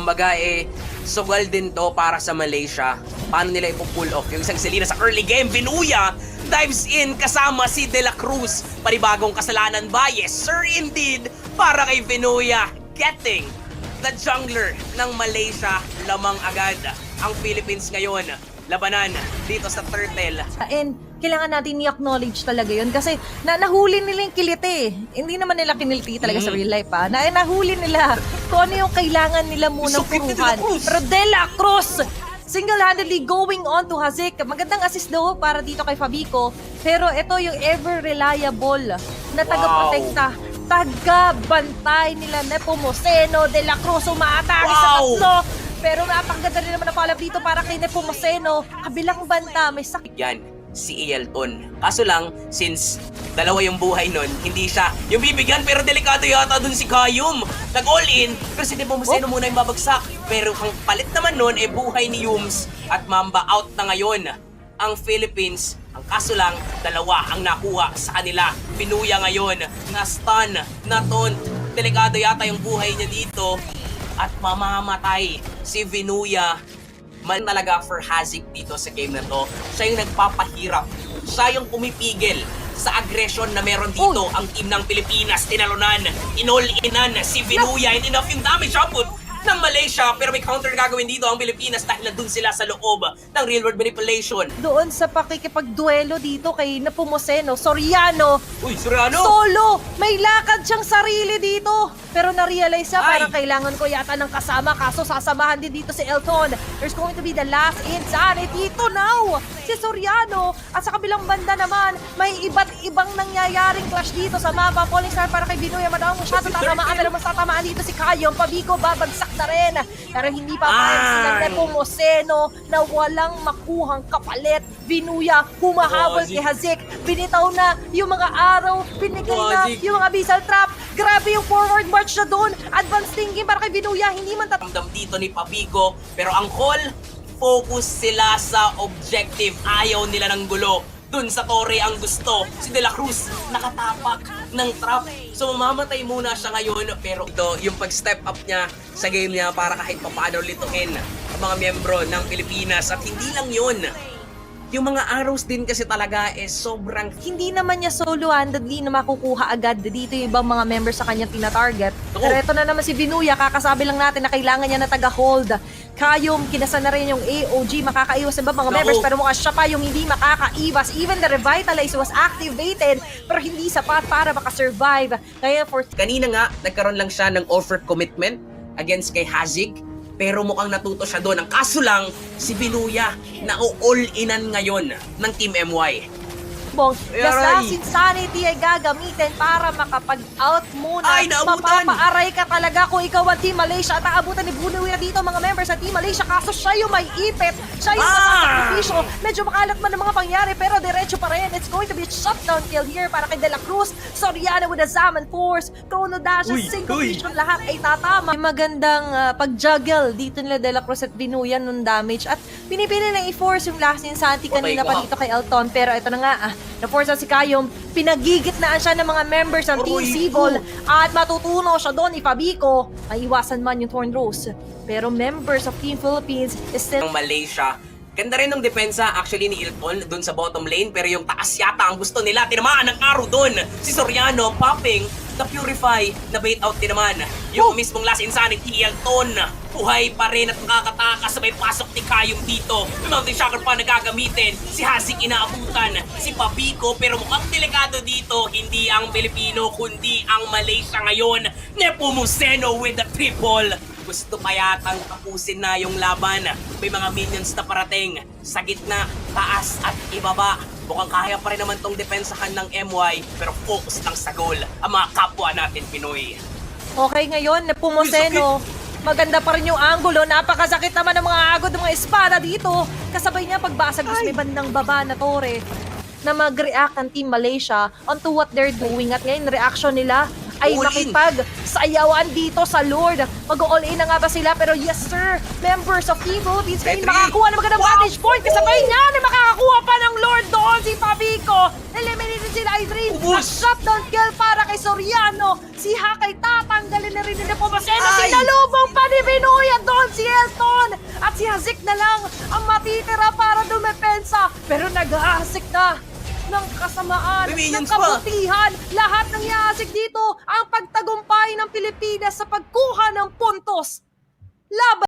Kumbaga sugal din to para sa Malaysia. Paano nila ipo-pull off yung isang Selena sa early game? Vinuya dives in kasama si De La Cruz. Panibagong kasalanan ba? Yes sir indeed. Para kay Vinuya, getting the jungler ng Malaysia lamang agad. Ang Philippines ngayon, labanan dito sa Turtle. And kailangan natin i-acknowledge talaga yun kasi nahuli nila yung kiliti. Hindi naman nila kiniliti talaga sa real life nahuli nila kung ano yung kailangan nila munang puruhan. Pero De La Cruz single-handedly going on to Hazik. Magandang assist daw para dito kay Fabico. Pero ito yung ever reliable na taga-protekta. Taga-bantay nila Nepomuceno. De La Cruz umaatake sa tatlo. Pero napakaganda rin naman na follow dito para kay Nepomuceno. Kabilang banta, may sakit. Yan, si Elton. Kaso lang, since dalawa yung buhay nun, hindi siya yung bibigyan, pero delikado yata dun si Kayum. Nag-all in, pero si Nepomuceno muna yung babagsak. Pero ang palit naman nun, buhay ni Yums at Mamba out na ngayon. Ang Philippines, ang kaso lang, dalawa ang nakuha sa kanila. Pinuya ngayon, na-stun, na-taunt. Delikado yata yung buhay niya dito. At mamamatay si Vinuya. Man talaga for Hazik dito sa game na to. Siya yung nagpapahirap. Siya yung pumipigil sa aggression na meron dito ang team ng Pilipinas. Tinalunan, inol-inan si Vinuya. And enough yung damage output ng Malaysia. Pero may counter gagawin dito ang Pilipinas dahil nandun sila sa loob ng real world manipulation. Doon sa pakikipagduelo dito kay Nepomuceno, Soriano. Uy, Soriano! Solo! May lakad siyang sarili dito. Pero na-realize siya, parang kailangan ko yata ng kasama. Kaso sasamahan din dito si Elton. There's going to be the last insanity to now. Si Soriano. At sa kabilang banda naman, may iba't ibang nangyayaring clash dito sa mapa. Falling Star para kay Vinuya. Madamang masyado tatamaan. Pero mas tatamaan dito si Kayong. Pabico, babagsak na rin. Pero hindi pa mayroon silang Nepomuceno na walang makuhang kapalit. Vinuya, humahabol kay Hazik. Binitaw na yung mga araw. Binigay na yung mga abyssal trap. Grabe yung forward march na doon. Advance thinking para kay Vinuya. Hindi man Ramdam dito ni Pabico. Pero ang call, focus sila sa objective. Ayaw nila ng gulo. Dun sa Torre ang gusto. Si De La Cruz nakatapak ng trap. So mamamatay muna siya ngayon. Pero ito, yung pag-step up niya sa game niya para kahit papaano lituin ang mga miyembro ng Pilipinas. At hindi lang yun. Yung mga arrows din kasi talaga sobrang... Hindi naman niya solo-handedly na makukuha agad dito yung ibang mga members sa kanyang tina-target. Pero ito na naman si Vinuya, kakasabi lang natin na kailangan niya na taga-hold. Kayong, kinasa na rin yung AOG, makakaiwas na ba mga members, pero mukhang siya pa yung hindi makakaiwas. Even the Revitalize was activated, pero hindi sapat para makasurvive. Kaya Kanina nga, nagkaroon lang siya ng offer commitment against kay Hazik. Pero mukhang natuto siya doon. Ang kaso lang, si Vinuya na all-inan ngayon ng Team MY. the last insanity ay gagamitin para makapag-out muna. Ay, naabutan! Mapapaaray ka talaga kung ikaw ang Team Malaysia at aabutan ni Vinuya dito mga members sa Team Malaysia. Kaso siya yung may ipit, siya yung masasakripisyo. Medyo makalat man ang mga pangyari pero diretso pa rin. It's going to be a shutdown kill here para kay De La Cruz. Soriano with a Zaman Force, Chrono Dash, single vision, lahat ay tatama. May magandang pag-juggle dito nila De La Cruz at Vinuya nung damage at pinipili na i-force yung last insanity kanina pa dito kay Elton. Pero ito na nga, na-force na si Kayong, pinagigitnaan siya ng mga members ng Team Sibol at matutunaw siya doon ni Fabico. Maiwasan man yung Thorn Rose. Pero members of Team Philippines is still... Malaysia. Ganda rin ng depensa actually ni Ilton doon sa bottom lane, pero yung taas yata ang gusto nila. Tinamaan ng arrow doon. Si Soriano popping the Purify na bait out din naman. Yung mismong last insanity, Ilton buhay pa rin at nakakatakas sa may pasok ni Kayong dito. Yung Mountain Shocker pa nagagamitin. Si Hazik inaabutan. Si Pabico, pero mukhang delikado dito. Hindi ang Pilipino, kundi ang Malaysia ngayon. Nepomuceno with the triple. Gusto pa yatang tapusin na yung laban. May mga minions na parating sa gitna, taas at ibaba. Mukhang kaya pa rin naman tong depensahan ng MY, pero focus lang sa goal ang mga kapwa natin Pinoy. Okay ngayon, Nepomuceno. Maganda pa rin yung angulo. Napakasakit naman ng mga agod ng mga espada dito. Kasabay niya pagbasag sa may bandang baba na Torre na mag-react ang Team Malaysia onto what they're doing. At ngayon, reaction nila, ay All in. makipagsayawan dito sa Lord. Mag-all in na nga ba sila? Pero yes sir, members of Team Philippines ngayon Petri. makakuha ng magandang vantage point. Kasabay niya na makakakuha pa ng Lord doon si Fabico. Eliminated sila Idrin. Ubus. Shutdown kill para kay Soriano. Si Hakay tatanggalin na rin ni Nepomuceno. Ay. Sinalubong pa ni Binuya doon si Elton. At si Hazik na lang ang matitira para dumepensa. Pero nag-aasik na ng kasamaan, May ng minions pa. kabutihan. Lahat ng iaasik dito ang pagtagumpay ng Pilipinas sa pagkuha ng puntos. Laban